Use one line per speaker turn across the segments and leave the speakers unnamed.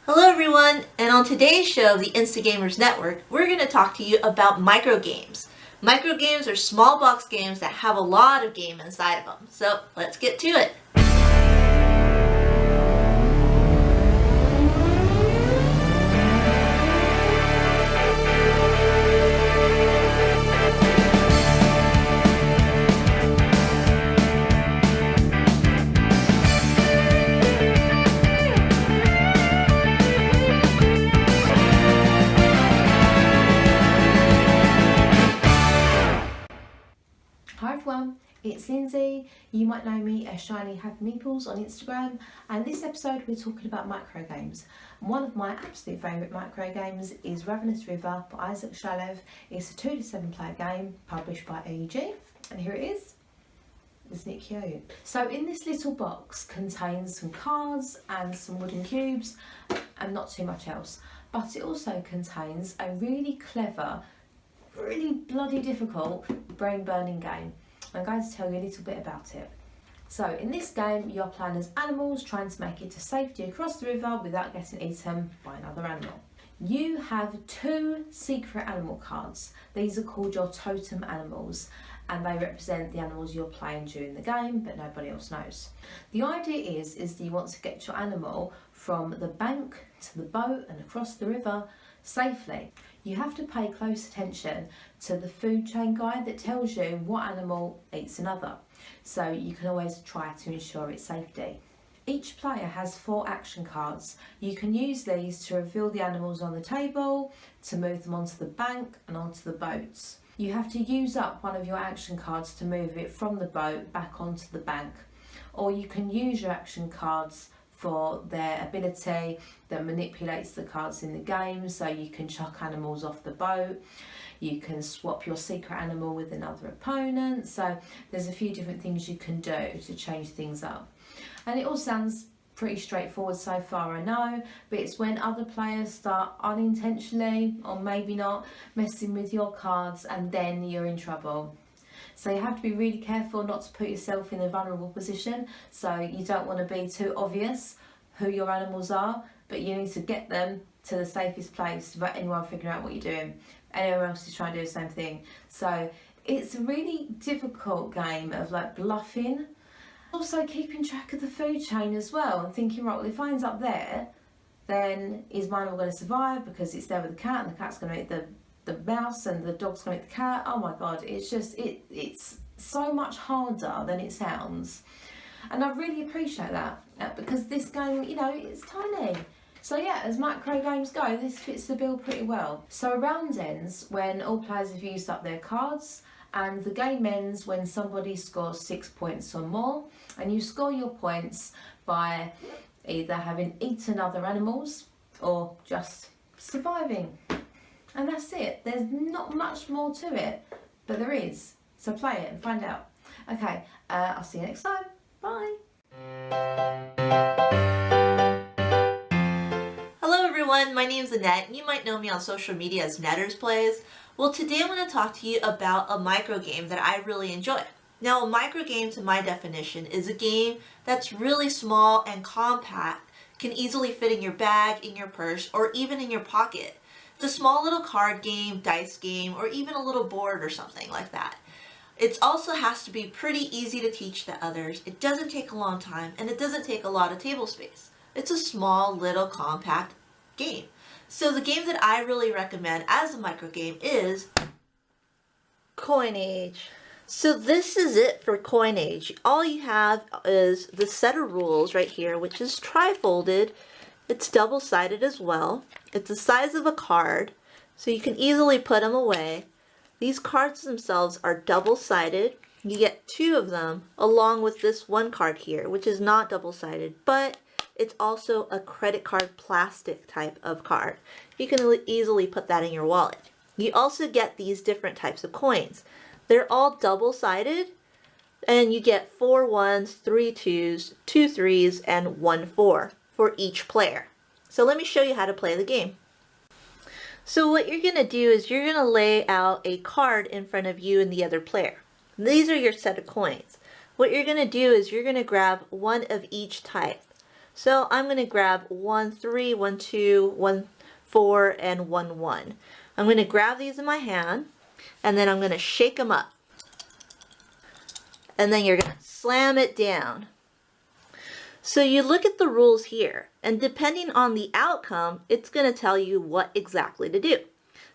Hello everyone, and on today's show of the Insta Gamers Network, we're going to talk to you about microgames. Microgames are small box games that have a lot of game inside of them, so let's get to it.
Hi everyone, it's Lindsay. You might know me as Shiny Happy Meeples on Instagram, and this episode we're talking about micro games. One of my absolute favourite micro games is Ravenous River by Isaac Shalev. It's a 2 to 7 player game published by AEG, and here it is. Isn't it cute? So in this little box contains some cards and some wooden cubes and not too much else, but it also contains a really clever, really bloody difficult brain burning game. I'm going to tell you a little bit about it. So in this game you're playing as animals trying to make it to safety across the river without getting eaten by another animal. You have 2 secret animal cards. These are called your totem animals, and they represent the animals you're playing during the game but nobody else knows. The idea is that you want to get your animal from the bank to the boat and across the river safely. You have to pay close attention to the food chain guide that tells you what animal eats another, so you can always try to ensure its safety. Each player has 4 action cards. You can use these to reveal the animals on the table, to move them onto the bank and onto the boats. You have to use up one of your action cards to move it from the boat back onto the bank, or you can use your action cards for their ability that manipulates the cards in the game, so you can chuck animals off the boat, you can swap your secret animal with another opponent, so there's a few different things you can do to change things up. And it all sounds pretty straightforward so far, I know, but it's when other players start unintentionally, or maybe not, messing with your cards, and then you're in trouble. So you have to be really careful not to put yourself in a vulnerable position, so you don't want to be too obvious who your animals are, but you need to get them to the safest place without anyone figuring out what you're doing. Anyone else is trying to do the same thing. So it's a really difficult game of like bluffing. Also keeping track of the food chain as well, and thinking, right, well, if I end up there, then is my animal going to survive because it's there with the cat and the cat's going to eat the mouse and the dog's going to eat the cat? Oh my god, it's just, it's so much harder than it sounds. And I really appreciate that because this game, you know, it's tiny. So yeah, as micro games go, this fits the bill pretty well. So a round ends when all players have used up their cards, and the game ends when somebody scores 6 points or more, and you score your points by either having eaten other animals or just surviving. And that's it. There's not much more to it, but there is. So play it and find out. Okay, I'll see you next time. Bye.
Hello everyone, my name's Annette, and you might know me on social media as nettersplays. Well, today I'm going to talk to you about a micro game that I really enjoy. Now, a micro game, to my definition, is a game that's really small and compact, can easily fit in your bag, in your purse, or even in your pocket. It's a small little card game, dice game, or even a little board or something like that. It also has to be pretty easy to teach to others. It doesn't take a long time, and it doesn't take a lot of table space. It's a small, little, compact game. So the game that I really recommend as a micro game is Coinage. So this is it for Coinage. All you have is the set of rules right here, which is tri-folded. It's double-sided as well. It's the size of a card, so you can easily put them away. These cards themselves are double-sided. You get 2 of them along with this one card here, which is not double-sided, but it's also a credit card plastic type of card. You can easily put that in your wallet. You also get these different types of coins. They're all double-sided, and you get 4 1s, 3 2s, 2 3s, and 1 4 for each player. So let me show you how to play the game. So what you're going to do is you're going to lay out a card in front of you and the other player. These are your set of coins. What you're going to do is you're going to grab one of each type. So I'm going to grab 1, 3, 1, 2, 1, 4, and 1, 1. I'm going to grab these in my hand, and then I'm going to shake them up. And then you're going to slam it down. So you look at the rules here, and depending on the outcome, it's going to tell you what exactly to do.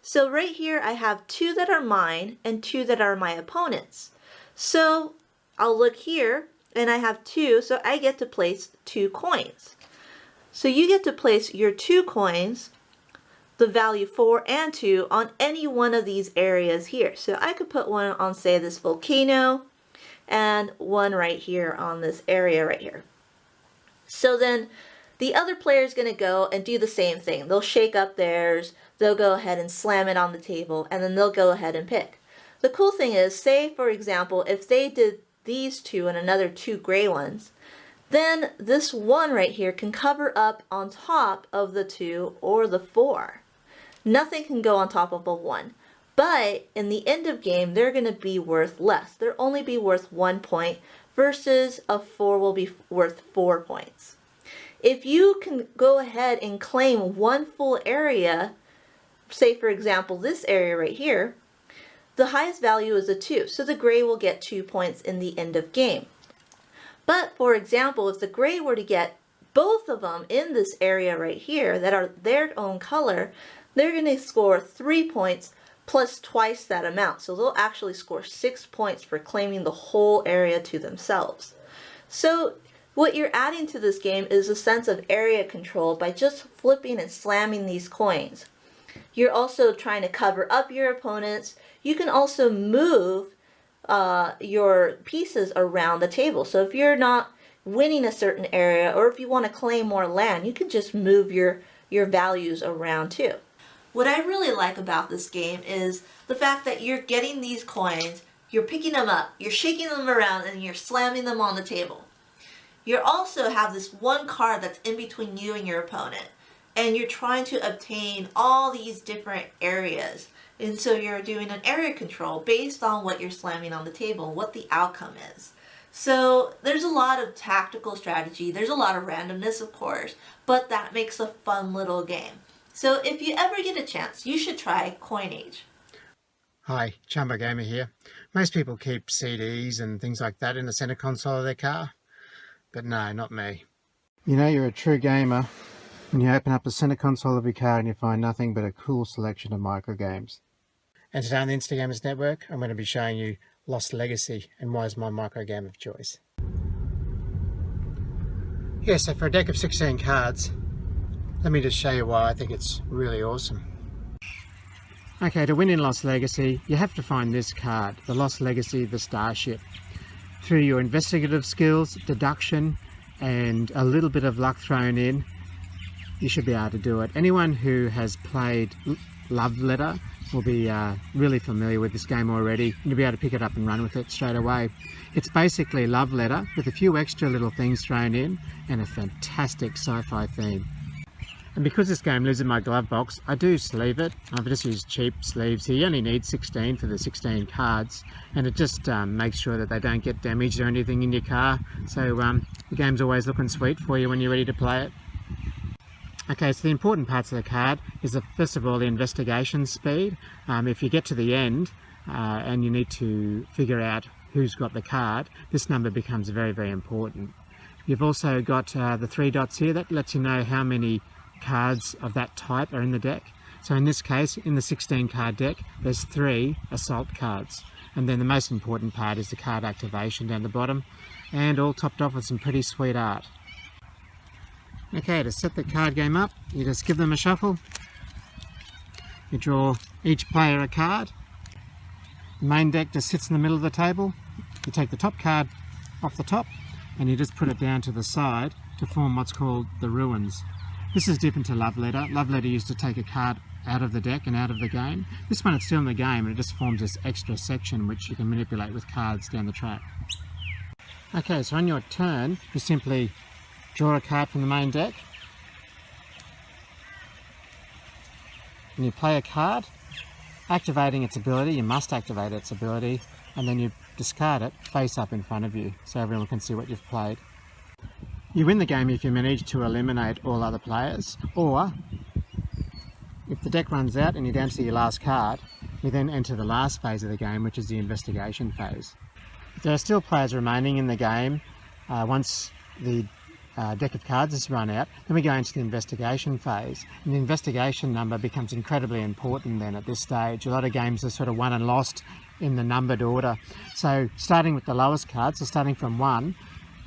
So right here I have 2 that are mine and 2 that are my opponent's. So I'll look here and I have 2, so I get to place 2 coins. So you get to place your 2 coins, the value 4 and 2, on any one of these areas here. So I could put one on, say, this volcano, and one right here on this area right here. So then the other player is going to go and do the same thing. They'll shake up theirs, they'll go ahead and slam it on the table, and then they'll go ahead and pick. The cool thing is, say for example, if they did these 2 and another 2 gray ones, then this 1 right here can cover up on top of the 2 or the 4. Nothing can go on top of a 1. But in the end of game, they're going to be worth less. They'll only be worth 1 point versus a 4 will be worth 4 points. If you can go ahead and claim one full area, say for example this area right here, the highest value is a 2, so the gray will get 2 points in the end of game. But for example, if the gray were to get both of them in this area right here that are their own color, they're going to score 3 points plus twice that amount. So they'll actually score 6 points for claiming the whole area to themselves. So what you're adding to this game is a sense of area control by just flipping and slamming these coins. You're also trying to cover up your opponents. You can also move your pieces around the table. So if you're not winning a certain area, or if you want to claim more land, you can just move your values around too. What I really like about this game is the fact that you're getting these coins, you're picking them up, you're shaking them around, and you're slamming them on the table. You also have this one card that's in between you and your opponent, and you're trying to obtain all these different areas. And so you're doing an area control based on what you're slamming on the table, what the outcome is. So there's a lot of tactical strategy, there's a lot of randomness of course, but that makes a fun little game. So if you ever get a chance, you should try Coinage.
Hi, charmbo.gamer here. Most people keep CDs and things like that in the center console of their car, but no, not me. You know you're a true gamer when you open up the center console of your car and you find nothing but a cool selection of micro games. And today on the Insta Gamers Network, I'm going to be showing you Lost Legacy and why is my micro game of choice. Yeah, so for a deck of 16 cards, let me just show you why I think it's really awesome. Okay, to win in Lost Legacy, you have to find this card, the Lost Legacy, the Starship. Through your investigative skills, deduction, and a little bit of luck thrown in, you should be able to do it. Anyone who has played Love Letter will be really familiar with this game already. You'll be able to pick it up and run with it straight away. It's basically Love Letter with a few extra little things thrown in and a fantastic sci-fi theme. And because this game lives in my glove box, I do sleeve it. I've just used cheap sleeves here. You only need 16 for the 16 cards, and it just makes sure that they don't get damaged or anything in your car. So the game's always looking sweet for you when you're ready to play it. Okay, so the important parts of the card is first of all the investigation speed. If you get to the end and you need to figure out who's got the card, this number becomes very, very important. You've also got the 3 dots here that lets you know how many cards of that type are in the deck. So in this case, in the 16 card deck, there's 3 assault cards. And then the most important part is the card activation down the bottom, and all topped off with some pretty sweet art. Okay, to set the card game up, you just give them a shuffle. You draw each player a card. The main deck just sits in the middle of the table. You take the top card off the top and you just put it down to the side to form what's called the ruins. This is different to Love Letter. Love Letter used to take a card out of the deck and out of the game. This one, it's still in the game and it just forms this extra section which you can manipulate with cards down the track. Okay, so on your turn, you simply draw a card from the main deck and you play a card, activating its ability. You must activate its ability, and then you discard it face up in front of you so everyone can see what you've played. You win the game if you manage to eliminate all other players, or if the deck runs out and you're down to your last card, you then enter the last phase of the game, which is the investigation phase. If there are still players remaining in the game, once the deck of cards is run out, then we go into the investigation phase. And the investigation number becomes incredibly important then at this stage. A lot of games are sort of won and lost in the numbered order. So starting with the lowest cards, so starting from 1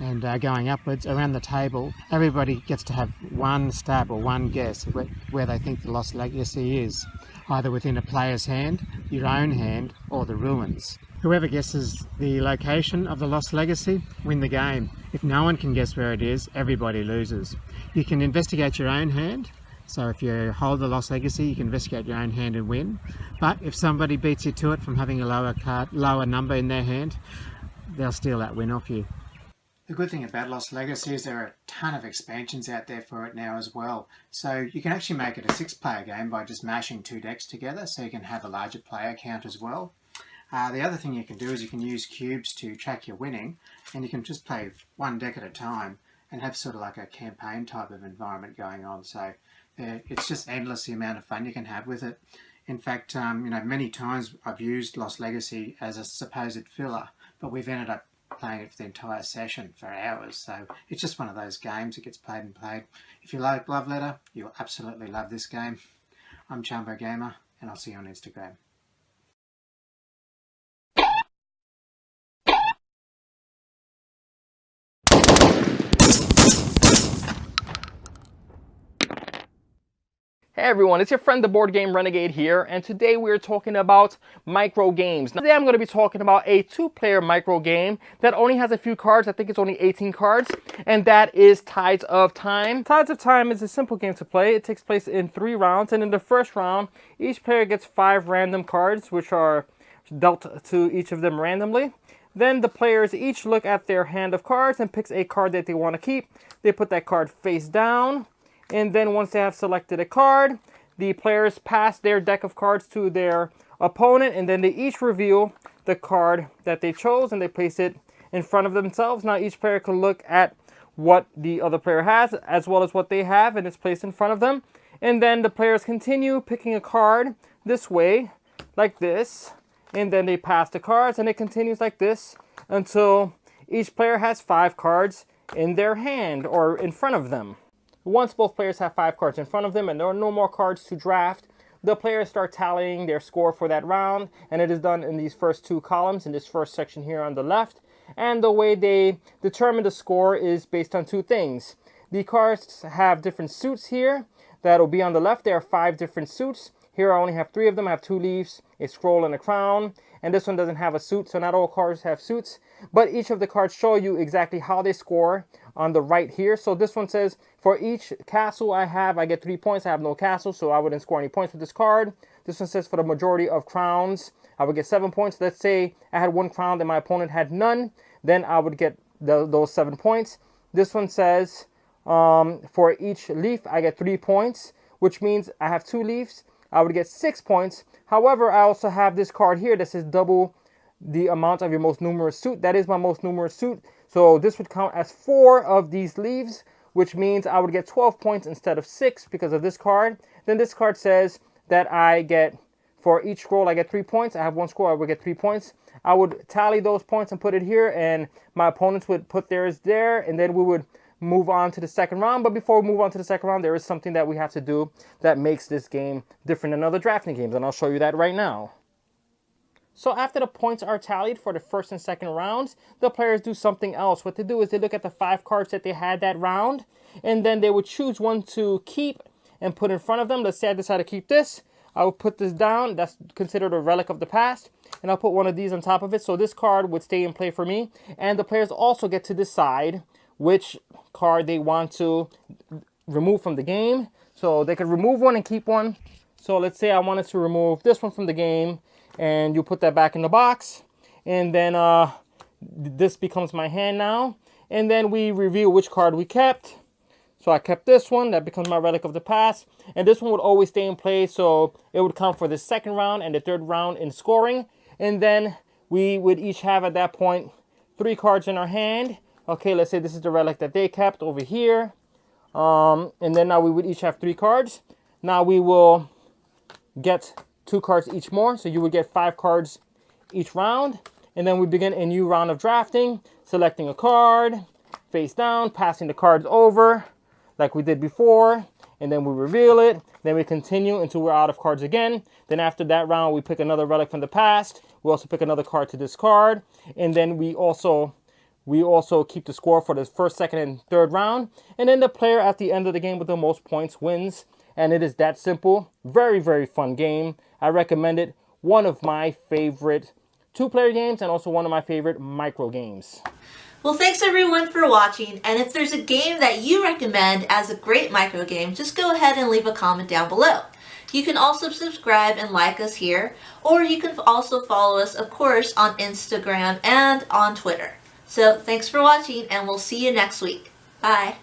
and going upwards around the table, everybody gets to have one stab or one guess where they think the lost legacy is, either within a player's hand, your own hand, or the ruins. Whoever guesses the location of the lost legacy win the game. If no one can guess where it is, everybody loses. You can investigate your own hand. So if you hold the lost legacy, you can investigate your own hand and win. But if somebody beats you to it from having a lower number in their hand, they'll steal that win off you. The good thing about Lost Legacy is there are a ton of expansions out there for it now as well. So you can actually make it a 6-player game by just mashing 2 decks together, so you can have a larger player count as well. The other thing you can do is you can use cubes to track your winning, and you can just play 1 deck at a time and have sort of like a campaign type of environment going on. So it's just endless the amount of fun you can have with it. In fact, many times I've used Lost Legacy as a supposed filler, but we've ended up playing it for the entire session for hours. So it's just one of those games that gets played and played. If you like Love Letter, you'll absolutely love this game. I'm charmbo.gamer, and I'll see you on Instagram.
Hey everyone, it's your friend the Board Game Renegade here, and today we're talking about micro games. Now, today I'm going to be talking about a 2-player micro game that only has a few cards. I think it's only 18 cards, and that is Tides of Time. Tides of Time is a simple game to play. It takes place in 3 rounds, and in the first round, each player gets 5 random cards, which are dealt to each of them randomly. Then the players each look at their hand of cards and picks a card that they want to keep. They put that card face down. And then once they have selected a card, the players pass their deck of cards to their opponent, and then they each reveal the card that they chose and they place it in front of themselves. Now each player can look at what the other player has as well as what they have, and it's placed in front of them. And then the players continue picking a card this way, like this, and then they pass the cards, and it continues like this until each player has 5 cards in their hand or in front of them. Once both players have 5 cards in front of them and there are no more cards to draft, the players start tallying their score for that round, and it is done in these first 2 columns in this first section here on the left. And the way they determine the score is based on 2 things. The cards have different suits here that will be on the left. There are 5 different suits. Here I only have 3 of them. I have 2 leaves, a scroll, and a crown. And this one doesn't have a suit, so not all cards have suits. But each of the cards show you exactly how they score on the right here. So this one says, for each castle I have, I get 3 points. I have no castle, so I wouldn't score any points with this card. This one says, for the majority of crowns, I would get 7 points. Let's say I had 1 crown and my opponent had none. Then I would get those 7 points. This one says, for each leaf, I get 3 points, which means I have 2 leaves. I would get 6 points. However, I also have this card here that says double the amount of your most numerous suit. That is my most numerous suit. So this would count as 4 of these leaves, which means I would get 12 points instead of 6 because of this card. Then this card says that I get, for each scroll, I get 3 points. I have 1 scroll, I would get 3 points. I would tally those points and put it here, and my opponents would put theirs there, and then we would move on to the second round. But before we move on to the second round, there is something that we have to do that makes this game different than other drafting games, and I'll show you that right now. So after the points are tallied for the first and second rounds, the players do something else. What they do is they look at the 5 cards that they had that round, and then they would choose one to keep and put in front of them. Let's say I decide to keep this. I would put this down. That's considered a relic of the past. And I'll put one of these on top of it. So this card would stay in play for me. And the players also get to decide which card they want to remove from the game. So they could remove one and keep one. So let's say I wanted to remove this one from the game, and you put that back in the box, and then this becomes my hand now, and then we reveal which card we kept. So I kept this one, that becomes my relic of the past, and this one would always stay in play, so it would count for the second round and the third round in scoring. And then we would each have at that point 3 cards in our hand, Okay, let's say this is the relic that they kept over here. And then now we would each have 3 cards. Now we will get 2 cards each more. So you would get 5 cards each round. And then we begin a new round of drafting, selecting a card, face down, passing the cards over like we did before. And then we reveal it. Then we continue until we're out of cards again. Then after that round, we pick another relic from the past. We also pick another card to discard. And then we also keep the score for the first, second, and third round. And then the player at the end of the game with the most points wins. And it is that simple. Very, very fun game. I recommend it. One of my favorite 2-player games and also one of my favorite micro games.
Well, thanks everyone for watching, and if there's a game that you recommend as a great micro game, just go ahead and leave a comment down below. You can also subscribe and like us here, or you can also follow us, of course, on Instagram and on Twitter. So thanks for watching, and we'll see you next week. Bye.